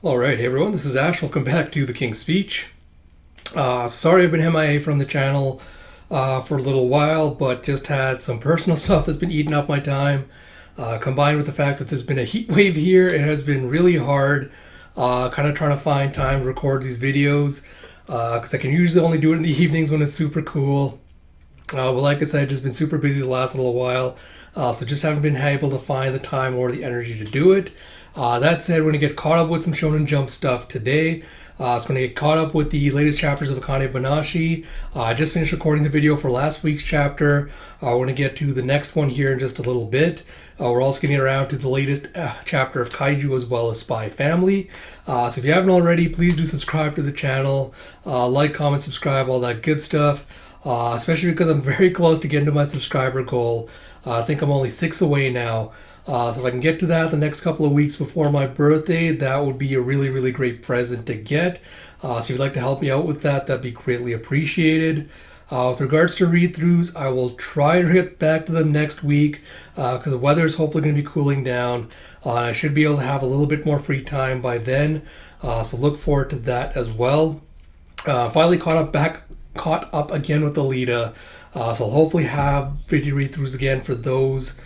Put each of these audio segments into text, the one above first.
Alright, hey everyone, this is Ash. Welcome back to The King's Speech. Sorry I've been MIA from the channel for a little while, but just had some personal stuff that's been eating up my time. Combined with the fact that there's been a heat wave here, it has been really hard kind of trying to find time to record these videos because I can usually only do it in the evenings when it's super cool. But like I said, just been super busy the last little while, so just haven't been able to find the time or the energy to do it. That said, we're going to get caught up with some Shonen Jump stuff today. It's going to get caught up with the latest chapters of Akane-Banashi. I just finished recording the video for last week's chapter. We're going to get to the next one here in just a little bit. We're also getting around to the latest chapter of Kaiju as well as Spy Family. So if you haven't already, please do subscribe to the channel. Like, comment, subscribe, all that good stuff. Especially because I'm very close to getting to my subscriber goal. I think I'm only 6 away now. So if I can get to that the next couple of weeks before my birthday, that would be a really, really great present to get. So if you'd like to help me out with that, that'd be greatly appreciated. With regards to read-throughs, I will try to get back to them next week because the weather is hopefully going to be cooling down. I should be able to have a little bit more free time by then. So look forward to that as well. Finally caught up again with Alita. So I'll hopefully have video read-throughs again for those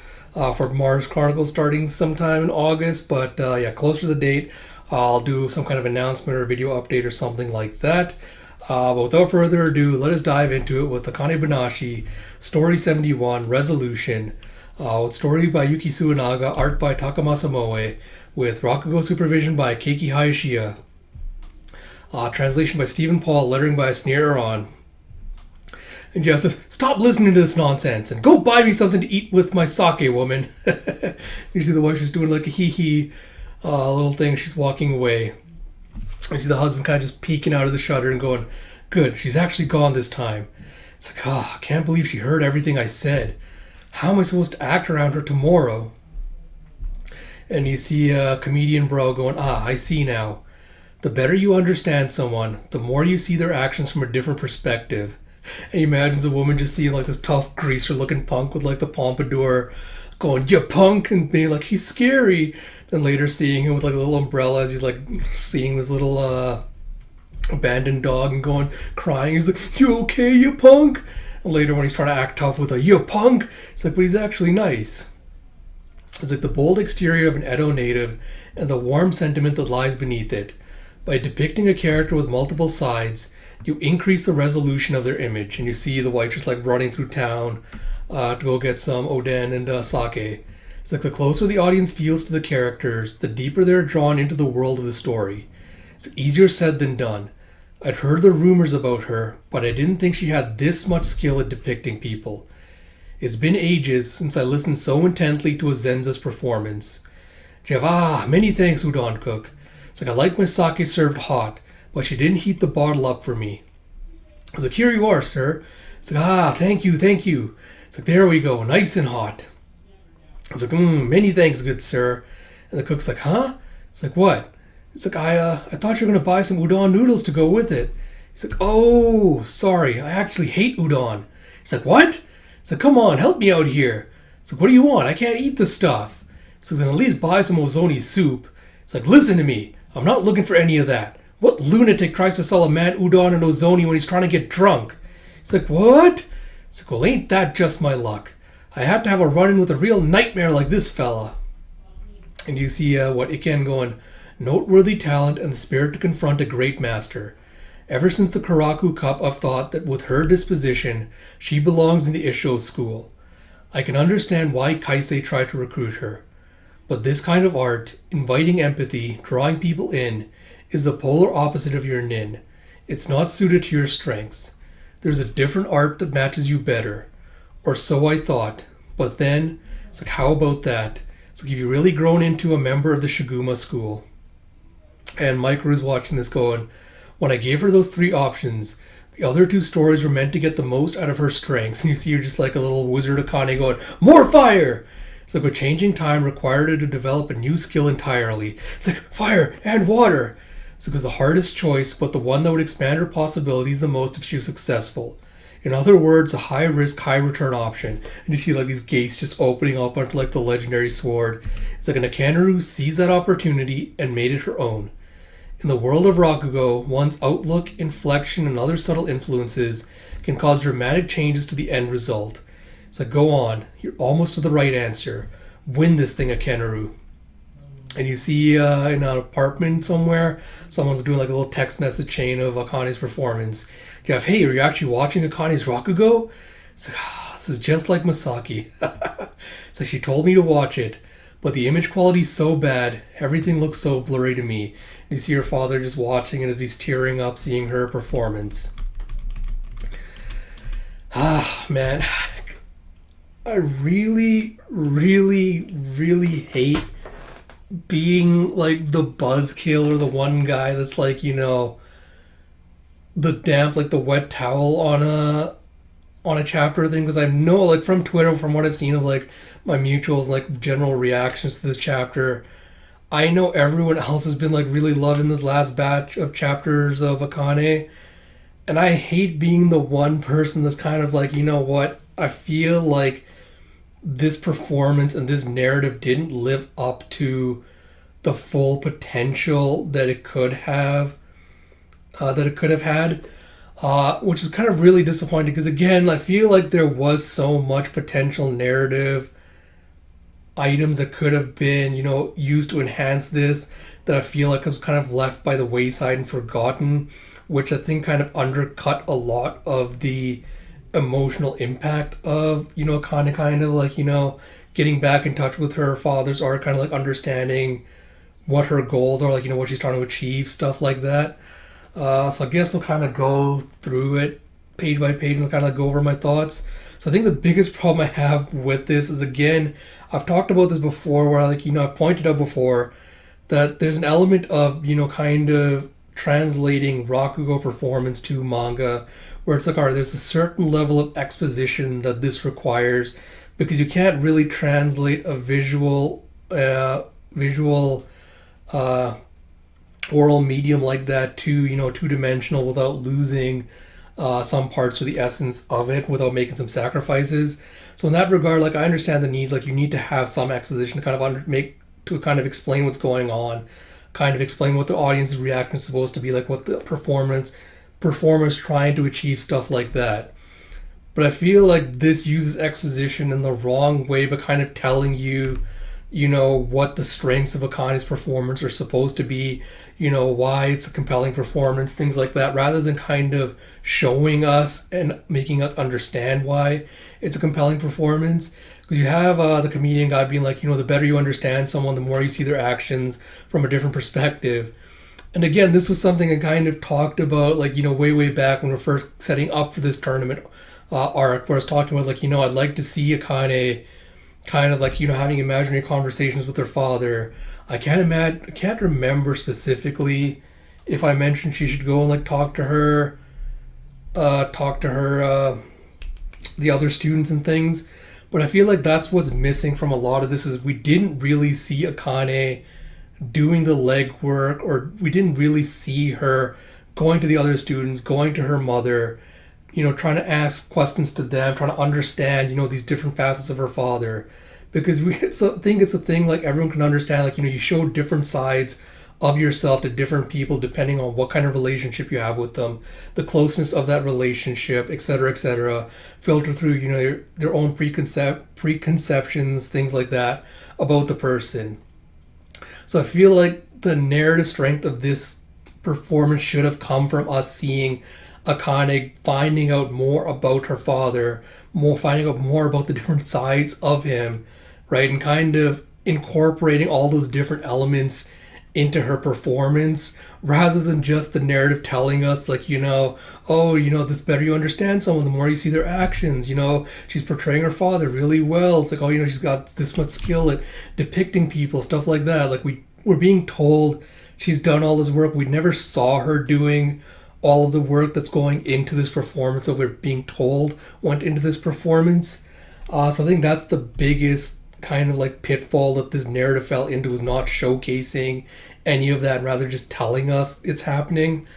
for Mars Chronicles starting sometime in August. But yeah, closer to the date, I'll do some kind of announcement or video update or something like that. But without further ado, let us dive into it with Akane-Banashi, Story 71, Resolution. Story by Yuki Suenaga, art by Takamasa Moe, with Rakugo supervision by Keiki Hayashiya. Translation by Stephen Paul, lettering by Sneer Aron. And Jeff says, "Stop listening to this nonsense and go buy me something to eat with my sake, woman." You see the wife, she's doing like a hee-hee little thing. She's walking away. You see the husband kind of just peeking out of the shutter and going, "Good, she's actually gone this time." It's like, I can't believe she heard everything I said. How am I supposed to act around her tomorrow? And you see a comedian bro going, I see now. The better you understand someone, the more you see their actions from a different perspective. And he imagines a woman just seeing like this tough greaser looking punk with like the pompadour going, "You punk," and being like, "He's scary." Then later seeing him with like a little umbrella as he's like seeing this little abandoned dog and going, crying. He's like, "You okay, you punk?" And later when he's trying to act tough with a "You punk," it's like, but he's actually nice. It's like the bold exterior of an Edo native and the warm sentiment that lies beneath it. By depicting a character with multiple sides, you increase the resolution of their image, and you see the wife just like running through town to go get some oden and sake. It's like the closer the audience feels to the characters, the deeper they're drawn into the world of the story. It's easier said than done. I'd heard the rumors about her, but I didn't think she had this much skill at depicting people. It's been ages since I listened so intently to a Zenza's performance. Many thanks, udon cook. It's like I like my sake served hot, but she didn't heat the bottle up for me. I was like, "Here you are, sir." It's like, thank you. It's like, "There we go, nice and hot." I was like, "Many thanks, good sir." And the cook's like, "Huh?" It's like, "What?" It's like, I thought you were going to buy some udon noodles to go with it." He's like, "Oh, sorry, I actually hate udon." He's like, "What?" It's like, "Come on, help me out here." It's like, "What do you want? I can't eat this stuff." So then at least buy some ozoni soup. It's like, "Listen to me, I'm not looking for any of that. What lunatic tries to sell a man udon and ozoni when he's trying to get drunk?" It's like, "What?" It's like, "Well, ain't that just my luck? I had to have a run-in with a real nightmare like this fella." And you see Iken going, "Noteworthy talent and the spirit to confront a great master. Ever since the Karaku Cup, I've thought that with her disposition, she belongs in the Isho school. I can understand why Kaisei tried to recruit her. But this kind of art, inviting empathy, drawing people in, is the polar opposite of your nin. It's not suited to your strengths. There's a different art that matches you better. Or so I thought. But then, it's like, how about that? It's like, have you really grown into a member of the Shiguma school?" And Mikeru's watching this going, "When I gave her those 3 options, the other 2 stories were meant to get the most out of her strengths." And you see her just like a little wizard Akane going, "More fire!" It's like, but changing time required her to develop a new skill entirely. It's like, fire and water. So it was the hardest choice, but the one that would expand her possibilities the most if she was successful. In other words, a high-risk, high-return option. And you see like these gates just opening up onto like the legendary sword. It's like an Akane seized that opportunity and made it her own. In the world of Rakugo, one's outlook, inflection, and other subtle influences can cause dramatic changes to the end result. It's like, go on, you're almost to the right answer. Win this thing, Akenaru. And you see in an apartment somewhere, someone's doing like a little text message chain of Akane's performance. You have, hey, are you actually watching Akane's Rakugo? It's like, this is just like Masaki. So she told me to watch it, but the image quality's so bad, everything looks so blurry to me. You see her father just watching it as he's tearing up seeing her performance. Man. I really, really, really hate being like the buzzkill or the one guy that's like, the damp, like the wet towel on a chapter thing, because I know, like, from Twitter, from what I've seen of like my mutuals, like general reactions to this chapter, I know everyone else has been like really loving this last batch of chapters of Akane, and I hate being the one person that's kind of like, you know what, I feel like this performance and this narrative didn't live up to the full potential that it could have had, which is kind of really disappointing, because again, I feel like there was so much potential narrative items that could have been, used to enhance this, that I feel like was kind of left by the wayside and forgotten, which I think kind of undercut a lot of the emotional impact of, kind of like, getting back in touch with her father's art, kind of like understanding what her goals are, like, what she's trying to achieve, stuff like that. So I guess we'll kind of go through it page by page and kind of like go over my thoughts. So I think the biggest problem I have with this is, again, I've talked about this before, where I've pointed out before that there's an element of, kind of translating Rakugo performance to manga, where it's like, all right, there's a certain level of exposition that this requires, because you can't really translate a visual oral medium like that to, two-dimensional without losing some parts of the essence of it, without making some sacrifices. So in that regard, like, I understand the need, like, you need to have some exposition to kind of kind of explain what's going on, kind of explain what the audience's reaction is supposed to be, like what the performers trying to achieve, stuff like that. But I feel like this uses exposition in the wrong way, but kind of telling you, what the strengths of Akane's performance are supposed to be, why it's a compelling performance, things like that, rather than kind of showing us and making us understand why it's a compelling performance. Because you have the comedian guy being like, the better you understand someone, the more you see their actions from a different perspective. And again, this was something I kind of talked about, like, way back when we're first setting up for this tournament arc, where I was talking about, like, I'd like to see Akane kind of like, having imaginary conversations with her father. I can't remember specifically if I mentioned she should go and like talk to her the other students and things, but I feel like that's what's missing from a lot of this, is we didn't really see Akane doing the legwork, or we didn't really see her going to the other students, going to her mother, trying to ask questions to them, trying to understand, these different facets of her father. Because it's a thing like everyone can understand, like, you show different sides of yourself to different people depending on what kind of relationship you have with them, the closeness of that relationship, etc., filter through, their own preconceptions, things like that about the person. So I feel like the narrative strength of this performance should have come from us seeing Akane finding out more about her father, finding out more about the different sides of him, right? And kind of incorporating all those different elements into her performance, rather than just the narrative telling us, like, this better you understand someone, the more you see their actions, she's portraying her father really well. It's like, she's got this much skill at depicting people, stuff like that. Like, we're being told she's done all this work. We never saw her doing all of the work that's going into this performance that we're being told went into this performance. So I think that's the biggest kind of like pitfall that this narrative fell into, was not showcasing any of that, rather just telling us it's happening.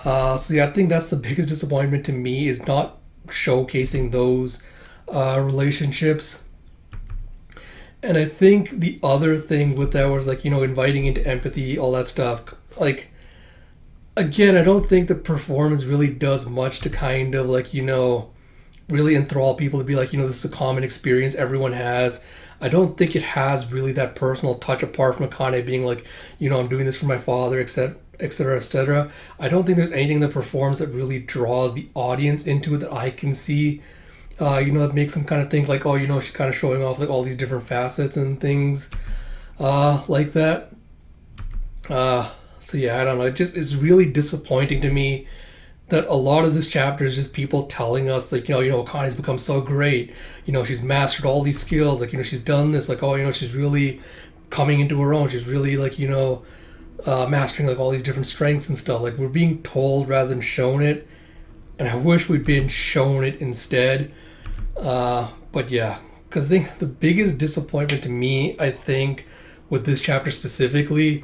So yeah, I think that's the biggest disappointment to me, is not showcasing those relationships. And I think the other thing with that was, like, inviting into empathy, all that stuff. Like, again, I don't think the performance really does much to kind of like, really enthrall people to be like, this is a common experience everyone has. I don't think it has really that personal touch apart from Akane being like, I'm doing this for my father, etc., etc., etc. I don't think there's anything in the performance that really draws the audience into it that I can see. That makes them kind of think like, oh, she's kind of showing off like all these different facets and things like that. So yeah, I don't know. It's really disappointing to me that a lot of this chapter is just people telling us like, Akane's become so great. She's mastered all these skills. Like, she's done this. Like, oh, she's really coming into her own. She's really like, mastering like all these different strengths and stuff. Like, we're being told rather than shown it, and I wish we'd been shown it instead. But yeah, because I think the biggest disappointment to me, I think, with this chapter specifically,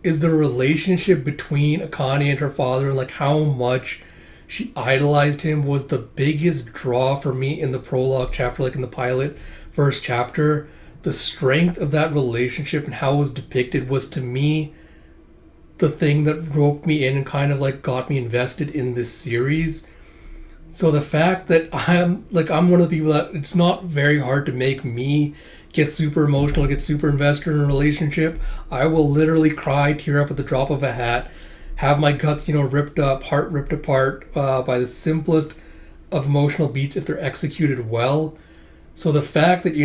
is the relationship between Akane and her father, and like how much she idolized him was the biggest draw for me in the prologue chapter, like in the pilot first chapter. The strength of that relationship and how it was depicted was, to me, the thing that roped me in and kind of like got me invested in this series. So the fact that I'm one of the people that it's not very hard to make me get super emotional, get super invested in a relationship. I will literally cry, tear up at the drop of a hat, have my guts, ripped up, heart ripped apart by the simplest of emotional beats if they're executed well. So the fact that,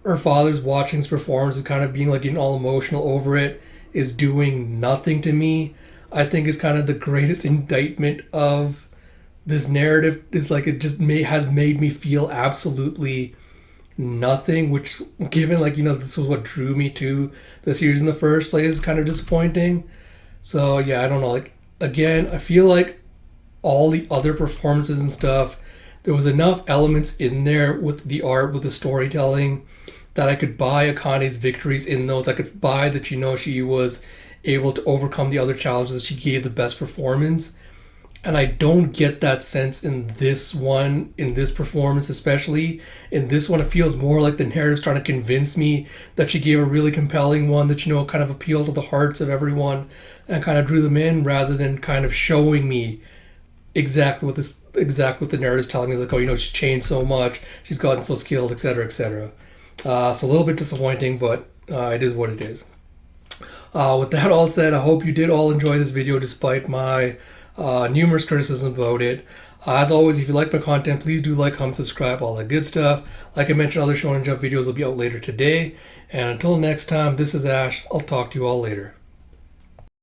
her father's watching his performance and kind of being like getting all emotional over it is doing nothing to me, I think is kind of the greatest indictment of this narrative. Is like it just has made me feel absolutely nothing, which, given like this was what drew me to the series in the first place, is kind of disappointing. So yeah, I don't know, like, again, I feel like all the other performances and stuff, there was enough elements in there with the art, with the storytelling, that I could buy Akane's victories in those. I could buy that she was able to overcome the other challenges, that she gave the best performance. And I don't get that sense in this one, in this performance especially. In this one, it feels more like the narrative's trying to convince me that she gave a really compelling one that, kind of appealed to the hearts of everyone and kind of drew them in, rather than kind of showing me exactly what the narrative's telling me. Like, oh, she's changed so much, she's gotten so skilled, etc., etc. So a little bit disappointing, but it is what it is. With that all said, I hope you did all enjoy this video despite my numerous criticisms about it. As always, if you like my content, please do like, comment, subscribe, all that good stuff. Like I mentioned, other Shonen Jump videos will be out later today. And until next time, this is Ash. I'll talk to you all later.